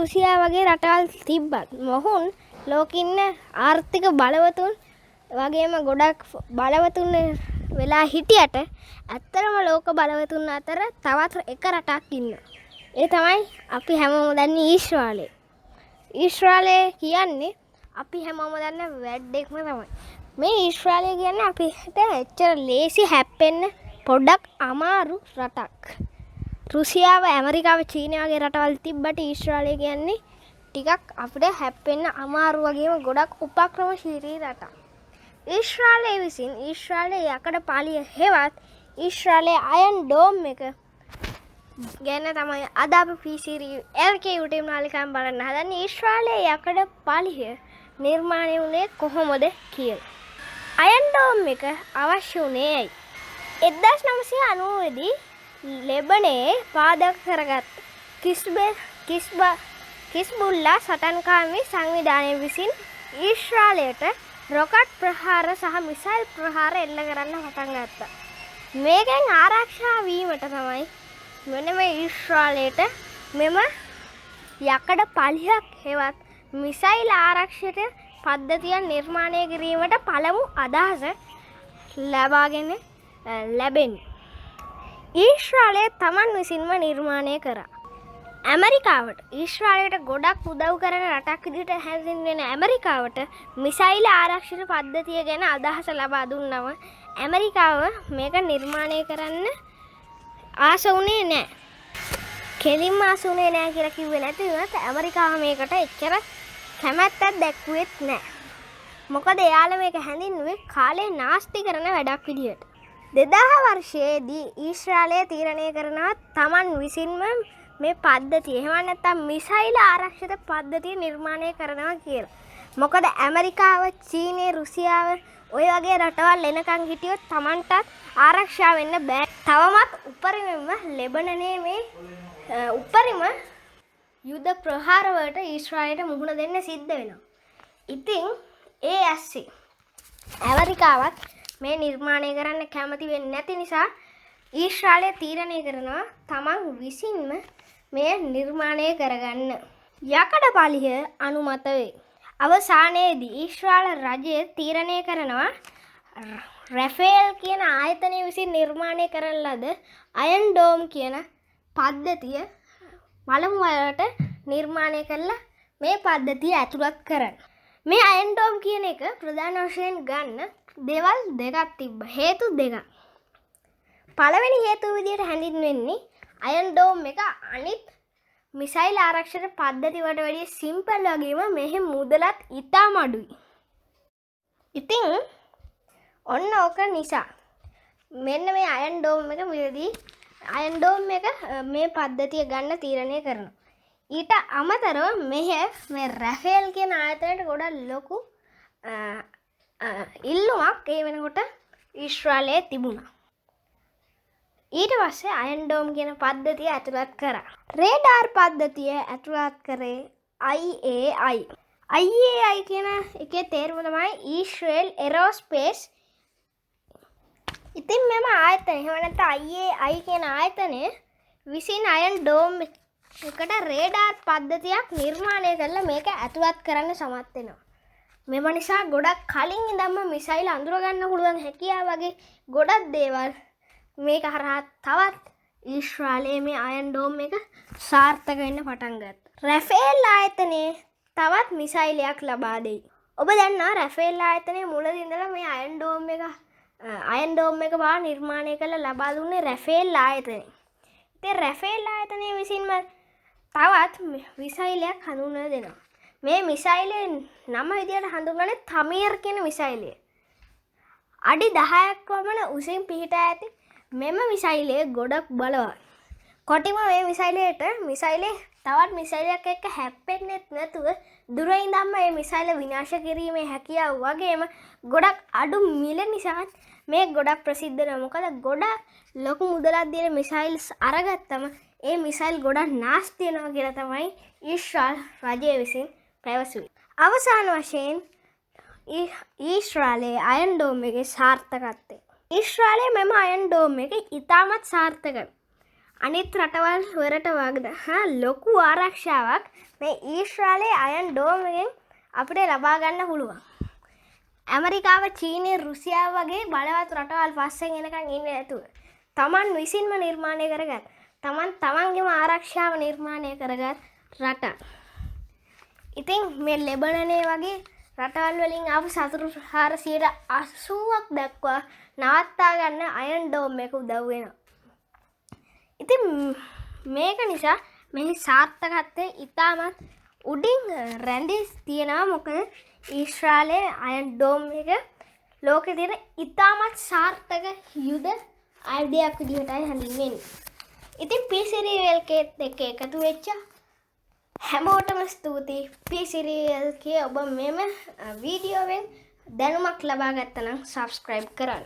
රුසියාව වගේ රටවල් තිබ්බත් මොහුන් ලෝකෙ ඉන්න ආර්ථික බලවතුන් වගේම ගොඩක් බලවතුන් වෙලා හිටියට ඇත්තටම ලෝක බලවතුන් අතර තවත් එක රටක් ඉන්නවා. ඒ තමයි අපි හැමෝම දන්නේ ඊශ්‍රායලය. ඊශ්‍රායලය කියන්නේ අපි හැමෝම දන්න වැඩෙක්ම තමයි. මේ ඊශ්‍රායලය කියන්නේ අපිට එච්චර ලේසි හැප්පෙන්න පොඩ්ඩක් අමාරු රටක්. රුසියාව, ඇමරිකාව, චීනය වගේ රටවල් තිබ්බට ඊශ්‍රායලය කියන්නේ ටිකක් අපිට හැප්පෙන්න අමාරු වගේම ගොඩක් උපක්‍රමශීලී රටක්. ඊශ්‍රායලය විසින් ඊශ්‍රායලයේ යකඩ පාලිය හෙවත් ඊශ්‍රායලයේ අයන් ඩෝම් එක ගැන තමයි අද අපි පීසිරි LK YouTube නාලිකාවෙන් බලන්න හදන්නේ. ඊශ්‍රායලයේ යකඩ පාලිය නිර්මාණය වුණේ කොහොමද කියලා. අයන් ඩෝම් එක අවශ්‍ය වුණේ ඇයි? 1990 දී ලෙබනයේ පාදක කරගත් කිස්බුල්ලා සටන්කාමී සංවිධානය විසින් ඊශ්‍රායලයට රොකට් ප්‍රහාර සහ මිසයිල් ප්‍රහාර එල්ල කරන්න පටන් ගත්තා. මේකෙන් ආරක්ෂා වීමට තමයි මෙන්න මේ ඊශ්‍රායලයට මෙම යකඩ පලියක් හෙවත් මිසයිල් ආරක්ෂිත පද්ධතිය නිර්මාණය කිරීමට පළමු අදහස ලැබෙන්නේ. ඊශ්‍රායලය තමන් විසින්ම නිර්මාණය කරා. ඇමරිකාවට ඊශ්‍රායලයට ගොඩක් උදව් කරන රටක් විදිහට හැඳින්වෙන ඇමරිකාවට මිසයිල් ආරක්ෂිත පද්ධතිය ගැන අදහස ලබා දුන්නම ඇමරිකාව මේක නිර්මාණය කරන්න ආස වුණේ නැහැ. කෙලින්ම ආස වුණේ නැහැ කියලා කිව්වේ නැති වුණත් ඇමරිකාව මේකට එච්චර කැමැත්තක් දැක්ුවෙත් නැහැ. මොකද එයාලා මේක හැඳින්වුවේ කාලේ නාස්ති කරන වැඩක් විදිහට. 2000 වර්ෂයේදී ඊශ්‍රායලය තීරණය කරනවා තමන් විසින්ම මේ පද්ධතිය එහෙම නැත්නම් මිසයිල් ආරක්ෂිත පද්ධතිය නිර්මාණය කරනවා කියලා. මොකද ඇමරිකාව, චීනය, රුසියාව ඔය වගේ රටවල් එනකන් හිටියොත් තමන්ටත් ආරක්ෂා වෙන්න බෑ. තවමත් උපරිමම ලෙබනනේ මේ උපරිම යුද ප්‍රහාර වලට ඊශ්‍රායලයට මුහුණ දෙන්න සිද්ධ වෙනවා. ඉතින් ඒ ඇස්සේ ඇමරිකාවත් මේ නිර්මාණය කරන්න කැමති වෙන්නේ නැති නිසා ඊශ්‍රායලය තීරණය කරනවා තමන් විසින්ම මේ නිර්මාණය කරගන්න. යකඩ පාලිය අනුමත වේ. අවසානයේදී ඊශ්‍රායල රජය තීරණය කරනවා රැෆේල් කියන ආයතනය විසින් නිර්මාණය කරන ලද අයන් ඩෝම් කියන පද්ධතිය පළමු වරට නිර්මාණය කළා මේ පද්ධතිය ඇතුළත් කරන්න. මේ අයන් ඩෝම් කියන එක ප්‍රධාන වශයෙන් ගන්න දේවල් දෙකක් තිබ්බා. හේතු දෙකක්. පළවෙනි හේතුව විදිහට හැඳින්වෙන්නේ අයන් ඩෝම් එක අනිත් මිසයිල් ආරක්ෂක පද්ධති වලට වැඩිය සිම්පල් වගේම මෙහි මුදලත් ඉතාම අඩුයි. ඉතින් ඔන්න ඕක නිසා මෙන්න මේ අයන් ඩෝම් එක මිලදී අයන් ඩෝම් එක මේ පද්ධතිය ගන්න තීරණය කරනවා. ඊට අමතරව මේ රැෆේල් කියන ආයතනයට ගොඩක් ලොකු ඉල්ලුමක් ඒ වෙනකොට ඊශ්‍රායලයේ තිබුණා. ඊට පස්සේ අයන් ඩෝම් කියන පද්ධතිය ඇතුළත් කරා. රේඩාර් පද්ධතිය ඇතුළත් කරේ IAI. IAI කියන එකේ තේරුම තමයි Ishrael Aerospace. ඉතින් මෙම ආයතනය එහෙම නැත්නම් IAI කියන ආයතනය විසින් අයන් ඩෝම් එකට රේඩාර් පද්ධතියක් නිර්මාණය කරලා මේක ඇතුළත් කරන්න සමත් වෙනවා. මෙම නිසා ගොඩක් කලින් ඉඳන්ම මිසයිල් අඳුර ගන්න පුළුවන් හැකියාව වගේ ගොඩක් දේවල් මේක හරහා තවත් ඊශ්‍රායලයේ මේ අයන් ඩෝම් එක සාර්ථක වෙන්න පටන් ගත්තා. රැෆේල් ආයතනයේ තවත් මිසයිලයක් ලබා දෙයි. ඔබ දන්නවා රැෆේල් ආයතනයේ මුලදී ඉඳලා මේ අයන් ඩෝම් එක බව නිර්මාණය කරලා ලබා දුන්නේ රැෆේල් ආයතනය. ඉතින් රැෆේල් ආයතනය විසින්ම තවත් මිසයිලයක් හඳුන්වලා දෙනවා. මේ මිසයිලේ නම විදියට හඳුන්වන්නේ තමීර් කියන මිසයිලය. අඩි 10ක් වමන උසින් පිහිටා ඇති මෙම මිසයිලය ගොඩක් බලවත්. කොටිම මේ මිසයිලේ තවත් මිසයිලයක් එක්ක හැප්පෙන්නෙත් නැතුව දුර ඉඳන්ම මේ මිසයිල විනාශ කිරීමේ හැකියාව වගේම ගොඩක් අඩු මිල නිසා මේ ගොඩක් ප්‍රසිද්ධ වෙනවා. මොකද ගොඩක් ලොකු මුදලක් දීලා මිසයිල්ස් අරගත්තම ඒ මිසයිල් ගොඩක් නාස්ති වෙනවා කියලා තමයි ඊශ්‍රායල් රජය විසින් පැවසුවේ. අවසාන වශයෙන් ඊශ්‍රායලයේ අයන් ඩෝම් එකේ සාර්ථකත්වය. ඊශ්‍රායලයේ මෙම අයන් ඩෝම් එක ඉතාමත් සාර්ථකයි. අනිත් රටවල් වලට වගේම ලොකු ආරක්ෂාවක් මේ ඊශ්‍රායලයේ අයන් ඩෝම් එකෙන් අපිට ලබා ගන්න පුළුවන්. ඇමරිකාව, චීනය, රුසියාව වගේ බලවත් රටවල් පස්සෙන් එනකන් ඉන්නේ නැතුව තමන් විසින්ම නිර්මාණය කරගත්, තමන්ගේම ආරක්ෂාව නිර්මාණය කරගත් රට. ඉතින් මේ ලෙබනනේ වගේ රටවල් වලින් ආපු සතුරු 480ක් දක්වා නවත්තා ගන්න අයන් ඩෝම් එක උදව් වෙනවා. ඉතින් මේක නිසා මේ සාර්ථකත්වය ඉතාමත් උඩින් රැඳී තියෙනවා. මොකද ඊශ්‍රායලයේ අයන් ඩෝම් එක ලෝකේ තියෙන ඉතාමත් සාර්ථක යුද ආයුධයක් විදිහටයි හඳුන්වන්නේ. ඉතින් P-Serial එක්ක එකතු වෙච්ච හැමෝටම ස්තුතියි. P-Serial ඔබ මෙම වීඩියෝවෙන් දැනුමක් ලබා ගත්තා නම් subscribe කරන්න.